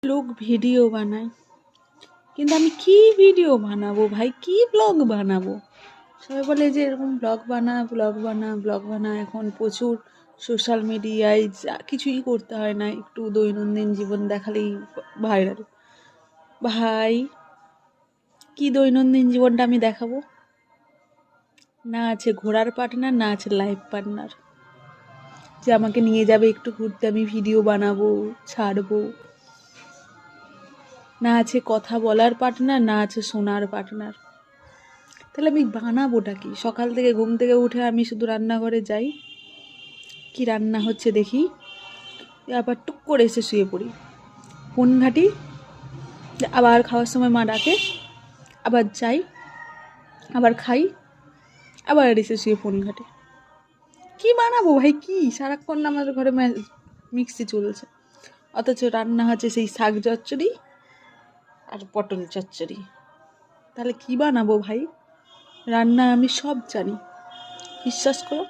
লোক ভিডিও বানায়, কিন্তু আমি কি ভিডিও বানাবো ভাই, কি ব্লগ বানাবো? সবাই বলে যে এরকম ব্লগ বানা। এখন প্রচুর সোশ্যাল মিডিয়ায় যা কিছুই করতে হয় না, একটু দৈনন্দিন জীবন দেখালেই ভাইরাল। ভাই, কি দৈনন্দিন জীবনটা আমি দেখাবো? না আছে ঘোরার পার্টনার, না আছে লাইফ পার্টনার যে আমাকে নিয়ে যাবে একটু ঘুরতে, আমি ভিডিও বানাবো, ছাড়বো। না আছে কথা বলার পার্টনার, না আছে শোনার পার্টনার। তাহলে আমি বানাবোটা কি? সকাল থেকে ঘুম থেকে উঠে আমি শুধু রান্নাঘরে যাই, কি রান্না হচ্ছে দেখি, আবার টুক করে এসে শুয়ে পড়ি, ফোন ঘাঁটি, আবার খাওয়ার সময় মা ডাকে, আবার যাই, আবার খাই, আবার এসে শুয়ে ফোন ঘাঁটি। কি বানাবো ভাই? কি সারাক্ষণ আমাদের ঘরে মিক্সি চলছে, অথচ রান্না হচ্ছে সেই শাক চচ্চড়ি আর পটল চচ্চড়ি। তাহলে কি বানাবো ভাই? রান্না আমি সব জানি, বিশ্বাস করো।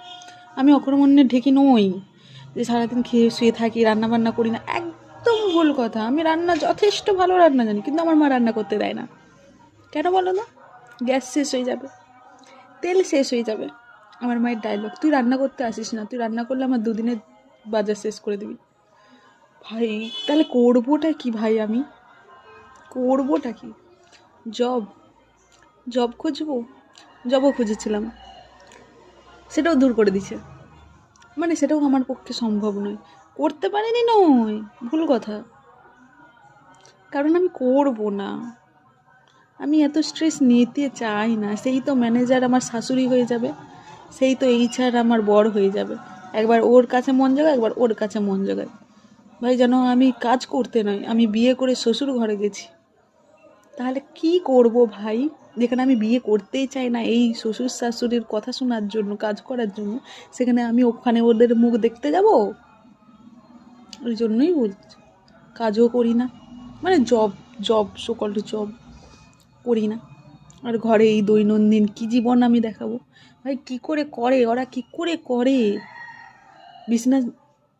আমি অকর্মণ্যের ঢেকি নই যে সারাদিন খেয়ে শুয়ে থাকি, রান্না বান্না করি না। একদম ভুল কথা। আমি রান্না যথেষ্ট ভালো রান্না জানি, কিন্তু আমার মা রান্না করতে দেয় না। কেন বলো না? গ্যাস শেষ হয়ে যাবে, তেল শেষ হয়ে যাবে। আমার মায়ের ডায়লগ, তুই রান্না করতে আসিস না, তুই রান্না করলে আমার দুদিনের বাজার শেষ করে দিবি। ভাই, তাহলে করবোটা কি ভাই? আমি করবোটা কি? জব খুঁজবো? জবও খুঁজেছিলাম, সেটাও দূর করে দিছে। মানে সেটাও আমার পক্ষে সম্ভব নয়, করতে পারিনি নয়, ভুল কথা। কারণ আমি করবো না, আমি এত স্ট্রেস নিতে চাই না। সেই তো ম্যানেজার আমার শাশুড়ি হয়ে যাবে, সেই তো এইচআর আমার বর হয়ে যাবে। একবার ওর কাছে মন জায়গায়, একবার ওর কাছে মন জায়গায়। ভাই যেন আমি কাজ করতে নয়, আমি বিয়ে করে শ্বশুর ঘরে গেছি। তাহলে কি করব ভাই? যেখানে আমি বিয়ে করতেই চাই না, এই শ্বশুর শাশুড়ির কথা শোনার জন্য, কাজ করার জন্য, সেখানে আমি ওখানে ওদের মুখ দেখতে যাব? ওই জন্যই বলছি, কাজও করি না, মানে জব সকল জব করি না, আর ঘরে এই দৈনন্দিন কি জীবন আমি দেখাবো? ভাই কি করে করে ওরা, কি করে করে? বিছানা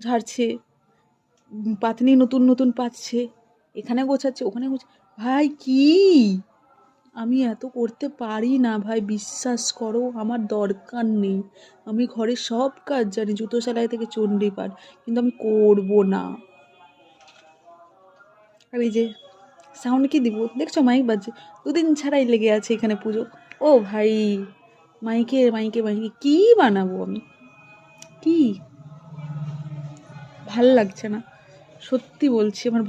ঝাড়ছে, পাতনি নতুন নতুন পাচ্ছে, এখানে গোছাচ্ছে, ওখানে গোছাচ্ছে। ভাই কি, আমি এত করতে পারি না ভাই, বিশ্বাস করো। আমার দরকার নেই, আমি ঘরের সব কাজ জানি, জুতো সেলাই থেকে চণ্ডীপাঠ, কিন্তু আমি করবো না। আর এই যে সাউন্ড কি দিব দেখছো? মাইক বাজছে, দুদিন ছাড়াই লেগে আছে এখানে পুজো। ও ভাই, মাইকে মাইকে মাইকে কি বানাবো আমি? কি ভাল লাগছে না, সত্যি বলছি, আমার